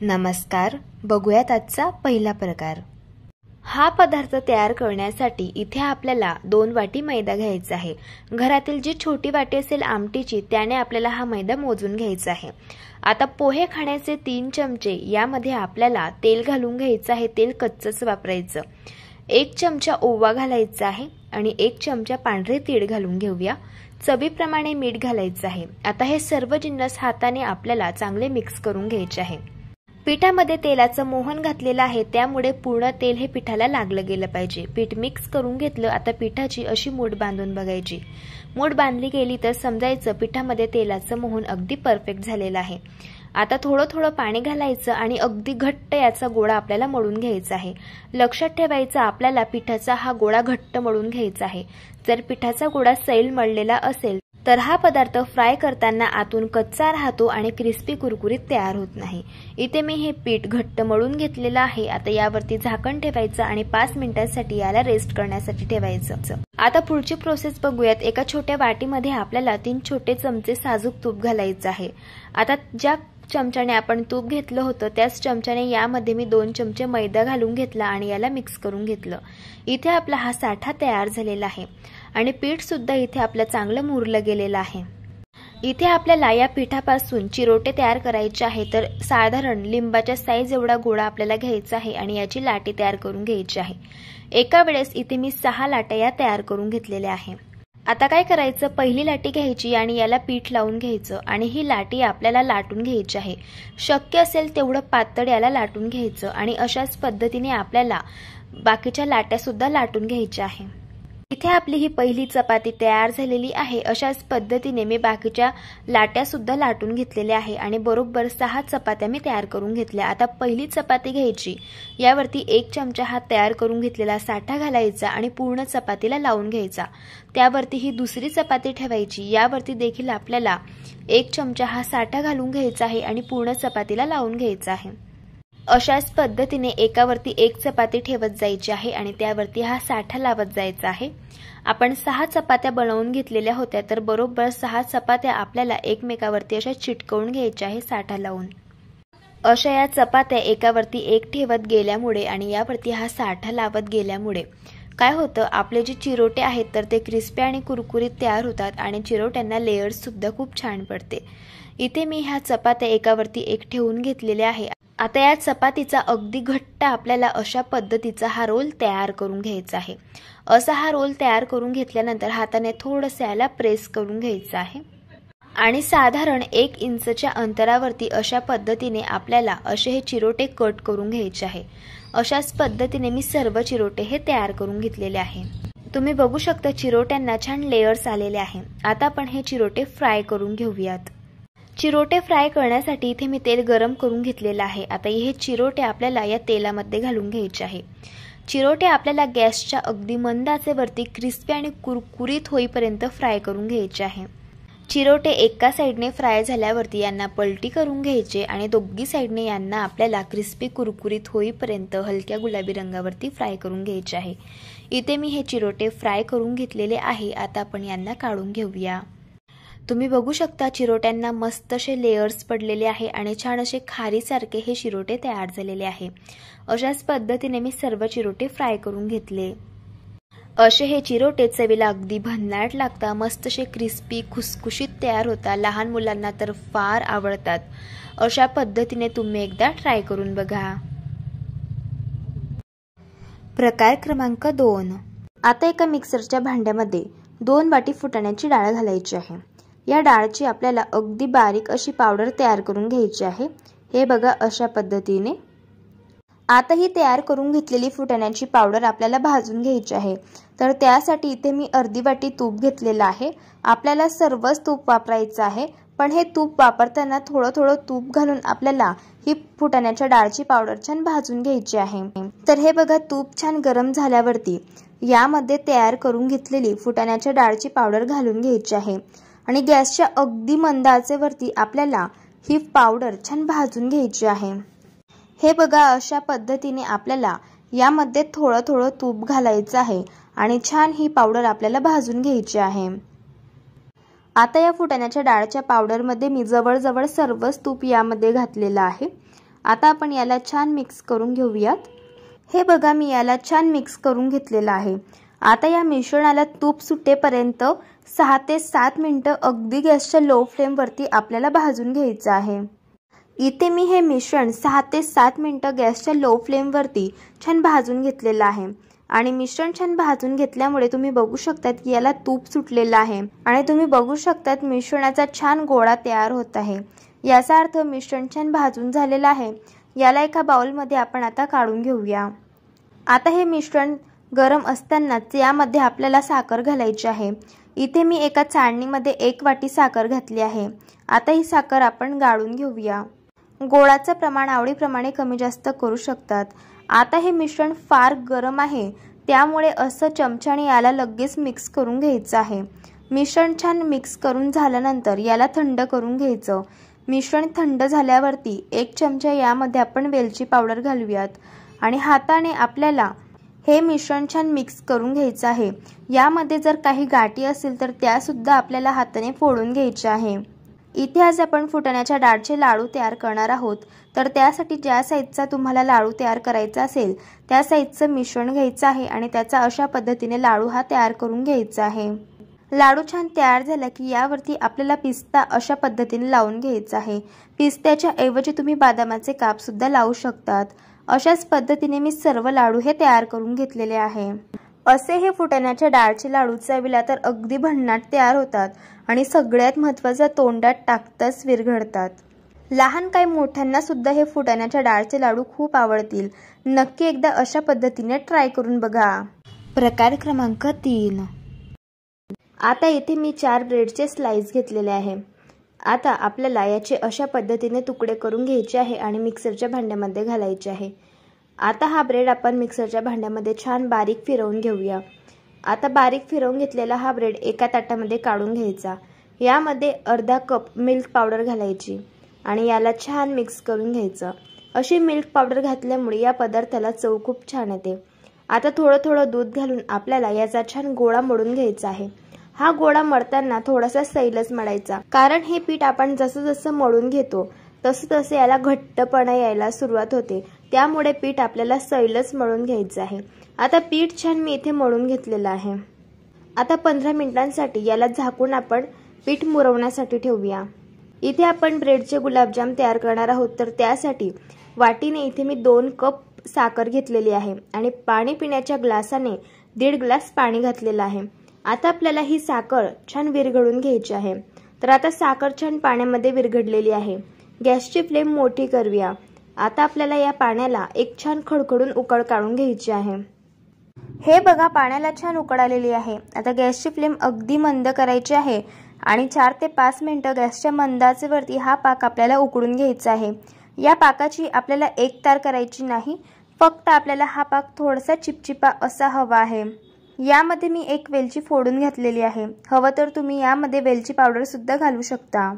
नमस्कार, बघूयात आजचा पहिला प्रकार। हा पदार्थ तयार करण्यासाठी इथे आपल्याला 2 वाटी मैदा घ्यायचा आहे। घरातील जी छोटी वाटी असेल आमटीची त्याने आपल्याला हा मैदा मोजून घ्यायचा आहे। आता पोहे खाण्याचे 3 चमचे यामध्ये आपल्याला तेल घालून घ्यायचं आहे। तेल कच्चंच वापरायचं। 1 चमचा ओवा घालायचा आहे आणि 1 चमचा पांढरे तीळ घालून घेऊया। चवीप्रमाणे मीठ घालायचं आहे। आता हे सर्व जिन्नस हाताने आपल्याला चांगले मिक्स करून घ्यायचे आहे। पिठामध्ये तेलाचं मोहन घातलेलं आहे, त्यामुळे पूर्ण तेल हे पिठाला लागलं गेलं पाहिजे। पीठ मिक्स करून घेतलं। आता पिठाची अशी मूठ बांधून बघायची। मूठ बांधली गेली तर समजायचं पिठामध्ये तेलाचं मोहन अगदी परफेक्ट झालेलं आहे। आता थोडं थोडं पाणी घालायचं आणि अगदी घट्ट याचा गोळा आपल्याला मळून घ्यायचा आहे। लक्षात ठेवायचं आपल्याला पिठाचा हा गोळा घट्ट मळून घ्यायचा आहे। जर पिठाचा गोळा सैल मळलेला असेल तर हा पदार्थ फ्राय करताना आतून कच्चा राहतो आणि क्रिस्पी कुरकुरीत तयार होत नाही। इथे मी हे पीठ घट्ट मळून घेतलेलं आहे। आता यावरती झाकण ठेवायचं आणि 5 मिनिटांसाठी याला रेस्ट करण्यासाठी ठेवायचं। आता पुढची प्रोसेस बघूयात। एका छोट्या वाटीमध्ये आपल्याला 3 छोटे चमचे साजूक तूप घालायचं आहे। आता ज्या चमच्याने आपण तूप घेतलं होतं त्याच चमच्याने यामध्ये मी 2 चमचे मैदा घालून घेतला आणि याला मिक्स करून घेतलं। इथे आपला हा साठा तयार झालेला आहे आणि पीठ सुद्धा इथे आपलं चांगलं मुरलं गेलेलं आहे। इथे आपल्याला या पिठापासून चिरोटे तयार करायचे आहे। तर साधारण लिंबाच्या साईज एवढा गोळा आपल्याला घ्यायचा आहे आणि याची लाटी तयार करून घ्यायची आहे। एका वेळेस इथे मी 6 लाट्या या तयार करून घेतलेल्या आहे। आता काय करायचं, पहिली लाटी घ्यायची आणि याला पीठ लावून घ्यायचं आणि ही लाटी आपल्याला लाटून घ्यायची आहे। शक्य असेल तेवढं पातळ याला लाटून घ्यायचं आणि अशाच पद्धतीने आपल्याला बाकीच्या लाट्या सुद्धा लाटून घ्यायच्या आहे। इथे आपली ही पहिली चपाती तयार झालेली आहे। अशाच पद्धतीने मी बाकीच्या लाट्या सुद्धा लाटून घेतलेल्या आहे आणि बरोबर 6 चपात्या मी तयार करून घेतल्या। आता पहिली चपाती घ्यायची, यावरती 1 चमचा हा तयार करून घेतलेला साठा घालायचा आणि पूर्ण चपातीला लावून घ्यायचा। त्यावरती ही दुसरी चपाती ठेवायची, यावरती देखील आपल्याला 1 चमचा हा साठा घालून घ्यायचा आहे आणि पूर्ण चपातीला लावून घ्यायचा आहे। अशाच पद्धतीने एकावरती 1 चपाती ठेवत जायची आहे आणि त्यावरती हा साठा लावत जायचा आहे। आपण 6 चपात्या बनवून घेतलेल्या होत्या, तर बरोबर 6 चपात्या आपल्याला एकमेकावरती अशा चिटकवून घ्यायच्या आहे साठा लावून। अशा या चपात्या एकावरती 1 ठेवत गेल्यामुळे आणि यावरती हा साठा लावत गेल्यामुळे काय होतं, आपले जे चिरोटे आहेत तर ते क्रिस्पी आणि कुरकुरीत तयार होतात आणि चिरोट्यांना लेयर्स सुद्धा खूप छान पडते। इथे मी ह्या चपात्या एकावरती 1 ठेवून घेतलेल्या आहे। आता या चपातीचा अगदी घट्ट आपल्याला अशा पद्धतीचा हा रोल तयार करून घ्यायचा आहे। असा हा रोल तयार करून घेतल्यानंतर हाताने थोडंसं याला प्रेस करून घ्यायचं आहे आणि साधारण 1 इंचच्या अंतरावरती अशा पद्धतीने आपल्याला असे हे चिरोटे कट करून घ्यायचे आहे। अशाच पद्धतीने मी सर्व चिरोटे हे तयार करून घेतलेले आहे। तुम्ही बघू शकता चिरोट्यांना छान लेयर्स आलेले आहे। आता आपण हे चिरोटे फ्राय करून घेऊयात। चिरोटे फ्राय करण्यासाठी इथे मी तेल गरम करून घेतलेलं आहे। आता हे चिरोटे आपल्याला या तेलामध्ये घालून घ्यायचे आहे। चिरोटे आपल्याला गॅसच्या अगदी मंद आचेवरती क्रिस्पी आणि कुरकुरीत होईपर्यंत फ्राय करून घ्यायचे आहे। चिरोटे एका साइडने फ्राय झाल्यावरती यांना पलटी करून घ्यायचे आणि दोन्ही साइडने यांना आपल्याला क्रिस्पी कुरकुरीत होईपर्यंत हलक्या गुलाबी रंगावरती फ्राय करून घ्यायचे आहे। इथे मी हे चिरोटे फ्राय करून घेतलेले आहे। आता आपण यांना काढून घेऊया। तुम्ही बघू शकता चिरोट्यांना मस्त असे लेयर्स पडलेले आहे आणि छान असे खारीसारखे हे चिरोटे तयार झालेले आहे। अशाच पद्धतीने मी सर्व चिरोटे फ्राय करून घेतले। असे हे चिरोटे चवीला अगदी भन्नाट लागतात, मस्त असे क्रिस्पी खुसखुशीत तयार होतात। लहान मुलांना तर फार आवडतात। अशा पद्धतीने तुम्ही एकदा ट्राय करून बघा। प्रकार क्रमांक 2। आता एका मिक्सरच्या भांड्यामध्ये 2 वाटी फुटाण्याची डाळ घालायची आहे। या डाळची आपल्याला अगदी बारीक अशी पावडर तयार करून घ्यायची आहे। हे बघा अशा पद्धतीने। आता ही तयार करून घेतलेली फुटाण्याची पावडर आपल्याला भाजून घ्यायची आहे। तर त्यासाठी इथे मी अर्धी वाटी तूप घेतलेलं आहे। आपल्याला सर्वच तूप वापरायचं आहे, पण हे तूप वापरताना थोडं थोडं तूप घालून आपल्याला ही फुटाण्याच्या डाळची पावडर छान भाजून घ्यायची आहे। तर हे बघा तूप छान गरम झाल्यावरती यामध्ये तयार करून घेतलेली फुटाण्याच्या डाळची पावडर घालून घ्यायची आहे आणि गॅसच्या अगदी मंद आचेवरती आपल्याला ही पावडर छान भाजून घ्यायची आहे। हे बघा अशा पद्धतीने आपल्याला यामध्ये थोडं थोडं तूप घालायचं आहे आणि छान ही पावडर आपल्याला भाजून घ्यायची आहे। आता या फुटाण्याच्या डाळच्या पावडरमध्ये मी जवळजवळ सर्वच तूप यामध्ये घातलेलं आहे आता आपण याला छान मिक्स करून घेऊयात। हे बघा मी याला छान मिक्स करून घेतलेलं आहे। आता या मिश्रणाला तूप सुटेपर्यंत 6 ते 7 मिनिटं अगदी गॅसच्या लो फ्लेमवरती आपल्याला भाजून घ्यायचं आहे। इथे मी हे मिश्रण 6 ते 7 मिनिटं गॅसच्या लो फ्लेमवरती छान भाजून घेतलेलं आहे आणि मिश्रण छान भाजून घेतल्यामुळे तुम्ही बघू शकतात की याला तूप सुटलेलं आहे आणि तुम्ही बघू शकतात मिश्रणाचा छान गोळा तयार होत आहे। याचा अर्थ मिश्रण छान भाजून झालेलं आहे। याला एका बाउलमध्ये आपण आता काढून घेऊया। आता हे मिश्रण गरम असतानाच यामध्ये आपल्याला साखर घालायची आहे। इथे मी एका चाळणीमध्ये 1 वाटी साखर घातली आहे। आता ही साखर आपण गाळून घेऊया। गोळाचं प्रमाण आवडीप्रमाणे कमी जास्त करू शकतात। आता हे मिश्रण फार गरम आहे त्यामुळे असं चमच्याने याला लगेच मिक्स करून घ्यायचं आहे। मिश्रण छान मिक्स करून झाल्यानंतर याला थंड करून घ्यायचं। मिश्रण थंड झाल्यावरती 1 चमचा यामध्ये आपण वेलची पावडर घालूयात आणि हाताने आपल्याला हे मिश्रण छान मिक्स करून घ्यायचं आहे। यामध्ये जर काही गाठी असेल तर त्या सुद्धा आपल्याला हाताने फोडून घ्यायच्या आहे। इथे आज आपण फुटाण्याच्या डाळचे लाडू तयार करणार आहोत, तर त्यासाठी ज्या साईजचा तुम्हाला लाडू तयार करायचा असेल त्या साईजचं मिश्रण घ्यायचं आहे आणि त्याचा अशा पद्धतीने लाडू हा तयार करून घ्यायचा आहे। लाडू छान तयार झाला की यावरती आपल्याला पिस्ता अशा पद्धतीने लावून घ्यायचा आहे। पिस्त्याच्या ऐवजी तुम्ही बदामाचे काप सुद्धा लावू शकतात। अशाच पद्धतीने मी सर्व लाडू हे तयार करून घेतलेले आहे। असे हे फुटाण्याच्या डाळचे लाडू चवीला तर अगदी भन्नाट तयार होतात आणि सगळ्यात महत्त्वाचं तोंडात टाकताच विरघळतात। लहान काही मोठ्यांना सुद्धा हे फुटाण्याच्या डाळचे लाडू खूप आवडतील। नक्की एकदा अशा पद्धतीने ट्राय करून बघा। प्रकार क्रमांक 3। आता इथे मी 4 ब्रेडचे स्लाइस घेतलेले आहे। आता आपल्याला याचे अशा पद्धतीने तुकडे करून घ्यायचे आहे आणि मिक्सरच्या भांड्यामध्ये घालायचे आहे। आता हा ब्रेड आपण मिक्सरच्या भांड्यामध्ये छान बारीक फिरवून घेऊया। आता बारीक फिरवून घेतलेला हा ब्रेड एका ताटामध्ये काढून घ्यायचा। यामध्ये अर्धा कप मिल्क पावडर घालायची आणि याला छान मिक्स करून घ्यायचं। अशी मिल्क पावडर घातल्यामुळे या पदार्थाला चव खूप छान येते। आता थोडं थोडं दूध घालून आपल्याला याचा छान गोळा मळून घ्यायचा आहे। हा गोळा मळताना थोडासा सैलच मळायचा, कारण हे पीठ आपण जसं जसं मळून घेतो तसं तसं याला घट्टपणा यायला सुरुवात होते, त्यामुळे पीठ आपल्याला सैलच मळून घ्यायचं आहे। आता पीठ छान मी इथे मळून घेतलेलं आहे। आता 15 मिनिटांसाठी याला झाकून आपण पीठ मुरवण्यासाठी ठेवूया। इथे आपण ब्रेडचे गुलाबजाम तयार करणार आहोत, तर त्यासाठी वाटीने इथे मी 2 कप साखर घेतलेली आहे आणि पाणी पिण्याच्या ग्लासाने 1.5 ग्लास पाणी घातलेलं आहे। आता आपल्याला ही साखर छान विरघळून घ्यायची आहे। तर आता साखर छान पाण्यामध्ये विरघळलेली आहे। गॅसची फ्लेम मोठी करूया। आता आपल्याला या पाण्याला एक छान खडखडून उकळ काढून घ्यायची आहे। हे बघा पाण्याला छान उकळ आलेली आहे। आता गॅसची फ्लेम अगदी मंद करायची आहे आणि 4 ते 5 मिनिटं गॅसच्या मंद आचेवरती हा पाक आपल्याला उकळून घ्यायचा आहे। या पाकाची आपल्याला एकतार करायची नाही, फक्त आपल्याला हा पाक थोडासा चिपचिपा असा हवा आहे। यामध्ये मी 1 वेलची फोडून घातलेली आहे। हवं तर तुम्ही यामध्ये वेलची पावडर सुद्धा घालू शकता।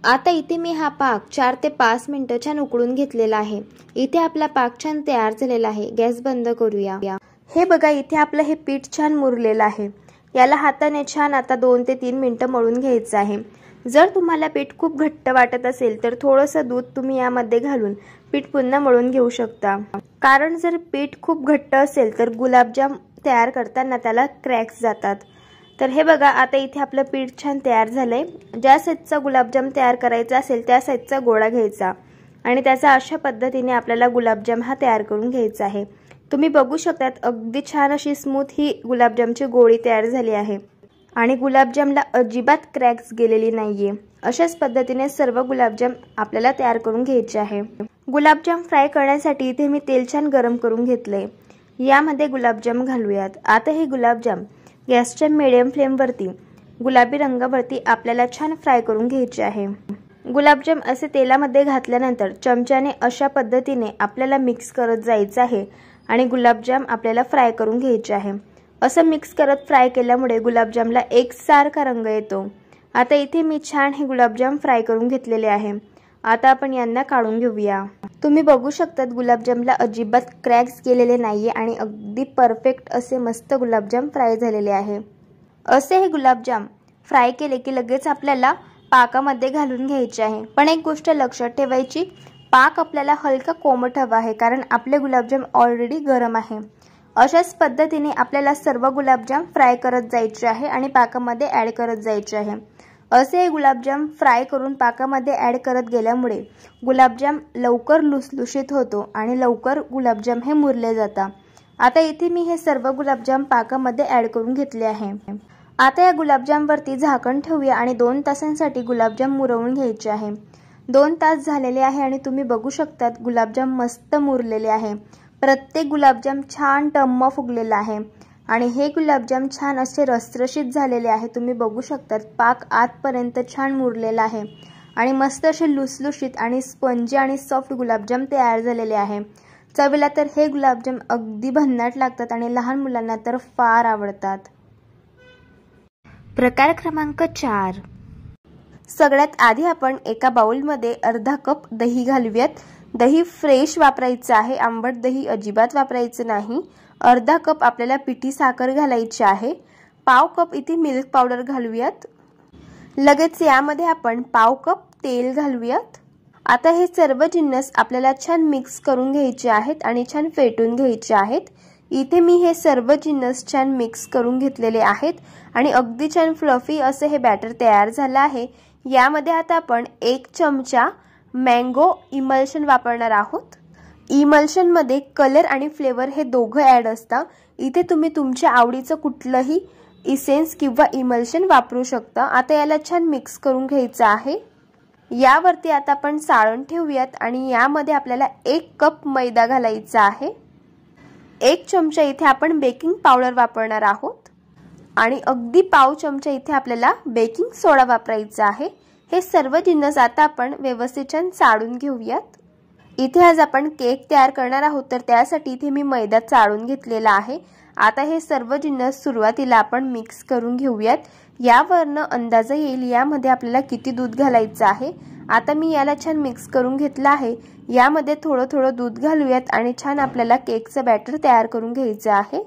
आता इथे मी हा पाक 4 ते 5 मिनिटं छान उकळून घेतलेला आहे। इथे आपला पाक छान तयार झालेला आहे। गॅस बंद करूया। हे बघा इथे आपलं हे पीठ छान मुरलेलं आहे। याला हाताने छान आता 2 ते 3 मिनिटं मळून घ्यायचं आहे। जर तुम्हाला पीठ खूप घट्ट वाटत असेल तर थोडंसं दूध तुम्ही यामध्ये घालून पीठ पुन्हा मळून घेऊ शकता, कारण जर पीठ खूप घट्ट असेल तर गुलाबजाम तयार करताना त्याला क्रॅक्स जातात। तर हे बघा आता इथे आपलं पीठ छान तयार झालंय। ज्या साईजचा गुलाबजाम तयार करायचा असेल त्या साईजचा गोळा घ्यायचा आणि त्याचा अशा पद्धतीने आपल्याला गुलाबजाम हा तयार करून घ्यायचा आहे। तुम्ही बघू शकतात अगदी छान अशी स्मूथ ही गुलाबजामची गोळी तयार झाली आहे आणि गुलाबजामला अजिबात क्रॅक्स गेलेली नाहीये। अशाच पद्धतीने सर्व गुलाबजाम आपल्याला तयार करून घ्यायचे आहे। गुलाबजाम फ्राय करण्यासाठी इथे मी तेल छान गरम करून घेतलंय। यामध्ये गुलाबजाम घालूयात। आता हे गुलाबजाम गॅसच्या मीडियम फ्लेमवरती गुलाबी रंगावरती आपल्याला छान फ्राय करून घ्यायचे आहे। गुलाबजाम असे तेलामध्ये घातल्यानंतर चमच्याने अशा पद्धतीने आपल्याला मिक्स करत जायचं आहे आणि गुलाबजाम आपल्याला फ्राय करून घ्यायचे आहे। असं मिक्स करत फ्राय केल्यामुळे गुलाबजामला एकसारखा रंग येतो। आता इथे मी छान हे गुलाबजाम फ्राय करून घेतलेले आहे। आता आपण यांना काढून घेऊया। तुम्ही बघू शकतात गुलाबजामला अजिबात क्रॅक्स गेलेले नाहीये आणि अगदी परफेक्ट असे मस्त गुलाबजाम फ्राय झालेले आहे। असे हे गुलाबजाम फ्राय केले की लगेच आपल्याला पाकामध्ये घालून घ्यायचे आहे। पण एक गोष्ट लक्षात ठेवायची, पाक आपल्याला हलका कोमट हवा आहे, कारण आपले गुलाबजाम ऑलरेडी गरम आहे। अशाच पद्धतीने आपल्याला सर्व गुलाबजाम फ्राय करत जायचे आहे आणि पाकामध्ये ॲड करत जायचे आहे। असे हे गुलाबजाम फ्राय करून पाकामध्ये ॲड करत गेल्यामुळे गुलाबजाम लवकर लुसलुशीत होतो आणि लवकर गुलाबजाम हे मुरले जातात। आता इथे मी हे सर्व गुलाबजाम पाकामध्ये ॲड करून घेतले आहे। आता या गुलाबजामवरती झाकण ठेवूया आणि 2 तासांसाठी गुलाबजाम मुरवून घ्यायचे आहे। 2 तास झालेले आहे आणि तुम्ही बघू शकतात गुलाबजाम मस्त मुरलेले आहे। प्रत्येक गुलाबजाम छान टम्म फुगलेला आहे आणि हे गुलाबजाम छान असे रसरशीत झालेले आहे। तुम्ही बघू शकतात पाक आतपर्यंत छान मुरलेला आहे आणि मस्त असे लुसलुशीत आणि स्पंजी आणि सॉफ्ट गुलाबजाम तयार झालेले आहे। चवीला तर हे गुलाबजाम अगदी भन्नाट लागतात आणि लहान मुलांना तर फार आवडतात। प्रकार क्रमांक 4। सगळ्यात आधी आपण एका बाउलमध्ये अर्धा कप दही घालूयात। दही फ्रेश वापरायचं आहे, आंबट दही अजिबात वापरायचं नाही। अर्धा कप आपल्याला पिठी साखर घालायची आहे। पाव कप इथे मिल्क पावडर घालूयात। लगेच यामध्ये आपण पाव कप तेल घालूयात। आता हे सर्व जिन्नस आपल्याला छान मिक्स करून घ्यायचे आहेत आणि छान फेटून घ्यायचे आहेत। इथे मी हे सर्व जिन्नस छान मिक्स करून घेतलेले आहेत आणि अगदी छान फ्लफी असे हे बॅटर तयार झाले आहे। यामध्ये आता आपण 1 चमचा मँगो इमल्शन वापरणार आहोत। इमल्शन मध्ये कलर आणि फ्लेवर हे दोघं ॲड असतात। इथे तुम्ही तुमच्या आवडीचं कुठलंही इसेन्स किंवा इमल्शन वापरू शकता। आता याला छान मिक्स करून घ्यायचं आहे। यावरती आता आपण साळण ठेवूयात आणि यामध्ये आपल्याला 1 कप मैदा घालायचा आहे। 1 चमचा इथे आपण बेकिंग पावडर वापरणार आहोत आणि अगदी पाव चमचा इथे आपल्याला बेकिंग सोडा वापरायचा आहे। हे सर्व जिन्नस आता आपण व्यवस्थित छान चाळून घेऊयात। इथे आज आपण केक तयार करणार आहोत, तर त्यासाठी इथे मी मैदा चाळून घेतलेला आहे। आता हे सर्व जिन्नस सुरुवातीला आपण मिक्स करून घेऊयात। यावरनं अंदाज येईल यामध्ये आपल्याला किती दूध घालायचं आहे। आता मी याला छान मिक्स करून घेतलं आहे। यामध्ये थोडं थोडं दूध घालूयात आणि छान आपल्याला केकचं बॅटर तयार करून घ्यायचं आहे।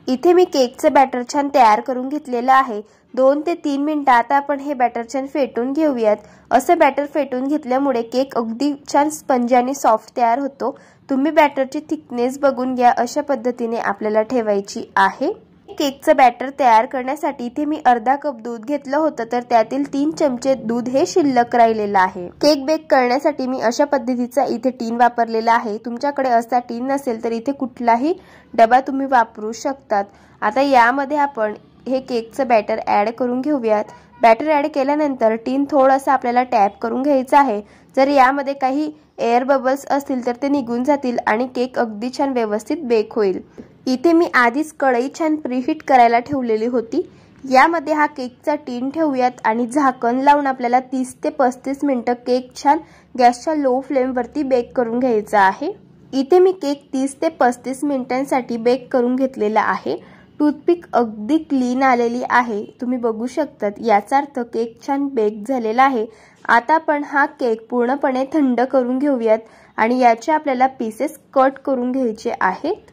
इथे मी केकचं बॅटर छान तयार करून घेतलेलं आहे। 2 ते 3 मिनिटं आता आपण हे बॅटर छान फेटून घेऊयात। असं बॅटर फेटून घेतल्यामुळे केक अगदी छान स्पंजी आणि सॉफ्ट तयार होतो। तुम्ही बॅटरची थिकनेस बघून घ्या, अशा पद्धतीने आपल्याला ठेवायची आहे। केकचं बॅटर तयार करण्यासाठी इथे मी अर्धा कप दूध घेतलं होतं, तर त्यातील 3 चमचे दूध हे शिल्लक राहिलेलं आहे। केक बेक करण्यासाठी मी अशा पद्धतीचा इथे टीन वापरलेला आहे। तुमच्याकडे असा टीन नसेल तर इथे कुठलाही डबा तुम्ही वापरू शकतात। आता यामध्ये आपण हे केकचं बॅटर ॲड करून घेऊयात। बॅटर ॲड केल्यानंतर टीन थोडंसं आपल्याला टॅप करून घ्यायचं आहे। जर यामध्ये काही एअर बबल्स असतील तर ते निघून जातील आणि केक अगदी छान व्यवस्थित बेक होईल। इथे मी आधीच कढई छान प्रीहीट करायला ठेवलेली होती। यामध्ये हा केकचा टीन ठेवूयात आणि झाकण लावून आपल्याला 30 ते 35 मिनिटं केक छान गॅसच्या लो फ्लेमवरती बेक करून घ्यायचा आहे। इथे मी केक 30 ते 35 मिनिटांसाठी बेक करून घेतलेला आहे। टूथपिक अगदी क्लीन आलेली आहे, तुम्ही बघू शकतात। याचा अर्थ केक छान बेक झालेला आहे। आता आपण हा केक पूर्णपणे थंड करून घेऊयात आणि याचे आपल्याला पीसेस कट करून घ्यायचे आहेत।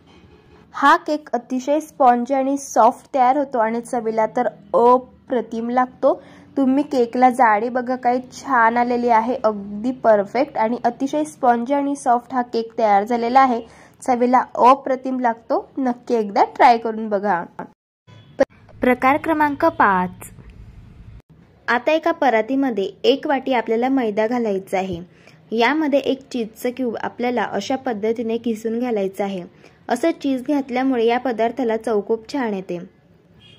हा केक अतिशय स्पॉन्जी आणि सॉफ्ट तयार होतो आणि चवीला तर अप्रतिम लागतो। तुम्ही केकला जाडी बघा काय छान आलेली आहे, अगदी परफेक्ट आणि अतिशय स्पॉन्जी आणि सॉफ्ट हा केक तयार झालेला आहे। चवीला अप्रतिम लागतो, नक्की एकदा ट्राय करून बघा। प्रकार क्रमांक 5। आता एका परातीमध्ये 1 वाटी आपल्याला मैदा घालायचा आहे। यामध्ये 1 चीजचं क्यूब आपल्याला अशा पद्धतीने किसून घालायचं आहे। असं चीज घातल्यामुळे या पदार्थाला चव खूप छान येते।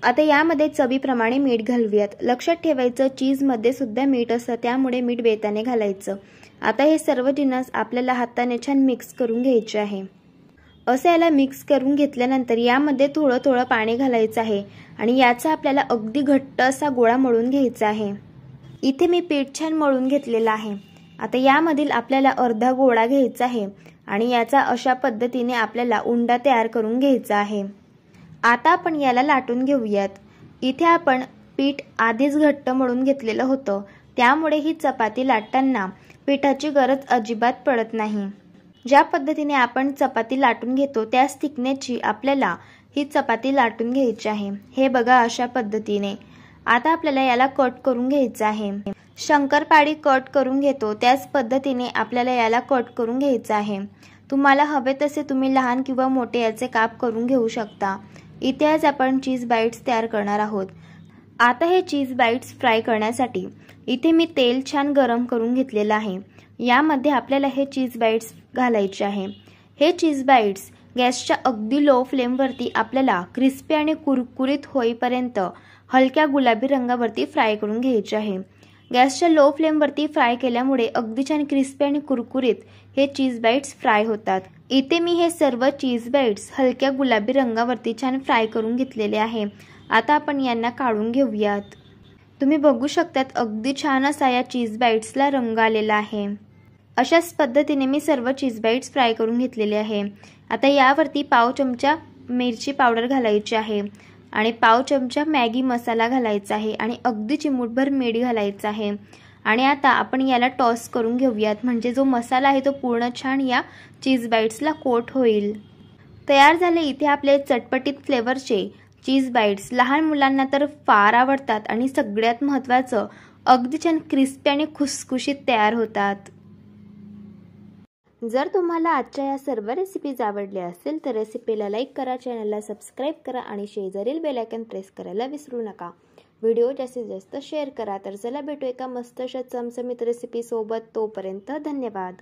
आता यामध्ये चवीप्रमाणे मीठ घालूयात। लक्षात ठेवायचं चीज मध्ये सुद्धा मीठ असतं, त्यामुळे मीठ बेताने घालायचं। आता हे सर्व जिन्नस आपल्याला हाताने छान मिक्स करून घ्यायचे आहे। असं याला मिक्स करून घेतल्यानंतर यामध्ये थोडं थोडं पाणी घालायचं आहे आणि याचा आपल्याला अगदी घट्ट असा गोळा मळून घ्यायचा आहे। इथे मी पीठ छान मळून घेतलेलं आहे। आता यामधील आपल्याला अर्धा गोळा घ्यायचा आहे आणि याचा अशा पद्धतीने आपल्याला उंडा तयार करून घ्यायचा आहे। आता आपण याला लाटून घेऊयात। इथे आपण पीठ आधीच घट्ट मळून घेतलेलं होतं, त्यामुळे ही चपाती लाटताना पिठाची गरज अजिबात पडत नाही। ज्या पद्धतीने आपण चपाती लाटून घेतो त्याच थिकनेसची आपल्याला ही चपाती लाटून घ्यायची आहे। हे बघा अशा पद्धतीने। आता आपल्याला याला कट करून घ्यायचं आहे। शंकरपाळी कट करून घेतो त्याच पद्धतीने आपल्याला याला कट करून घ्यायचं आहे। तुम्हाला हवे तसे तुम्ही लहान किंवा मोठे याचे काप करून घेऊ शकता। इथे आज आपण चीज बाईट्स तयार करणार आहोत। आता हे चीज बाईट्स फ्राय करण्यासाठी इथे मी तेल छान गरम करून घेतलेलं आहे। यामध्ये आपल्याला हे चीज बाईट्स घालायचे आहे। हे चीज बाईट्स गॅसच्या अगदी लो फ्लेमवरती आपल्याला क्रिस्पी आणि कुरकुरीत होईपर्यंत हलक्या गुलाबी रंगावरती फ्राय करून घ्यायचे आहे। गॅसच्या लो फ्लेमवरती फ्राय केल्यामुळे अगदी छान क्रिस्पी आणि कुरकुरीत हे चीज बाईट्स फ्राय होतात। इथे मी हे सर्व चीज बाईट्स हलक्या गुलाबी रंगावरती छान फ्राय करून घेतलेले आहे। आता आपण यांना काढून घेऊयात। तुम्ही बघू शकतात अगदी छान असा या चीज बाईट्सला रंग आलेला आहे। अशाच पद्धतीने मी सर्व चीज बाईट्स फ्राय करून घेतलेले आहे। आता यावरती पाव चमचा मिरची पावडर घालायची आहे आणि पाव चमचा मॅगी मसाला घालायचा आहे आणि अगदी चिमूटभर मीठ घालायचं आहे। आणि आता आपण याला टॉस करून घेऊयात म्हणजे जो मसाला आहे तो पूर्ण छान या चीज बाईट्सला कोट होईल। तयार झाले इथे आपले चटपटीत फ्लेवरचे चीज बाईट्स। लहान मुलांना तर फार आवडतात आणि सगळ्यात महत्त्वाचं अगदी छान क्रिस्पी आणि खुसखुशीत तयार होतात। जर तुम्हाला आजच्या या सर्व रेसिपीज आवडल्या असेल तर रेसिपीला लाईक करा, चॅनलला सबस्क्राईब करा आणि शेजारील बेल आयकॉन प्रेस करायला विसरू नका। व्हिडिओ जास्तीत जास्त शेअर करा। तर चला भेटू एका मस्त अशा चमचमीत रेसिपी सोबत। तोपर्यंत धन्यवाद।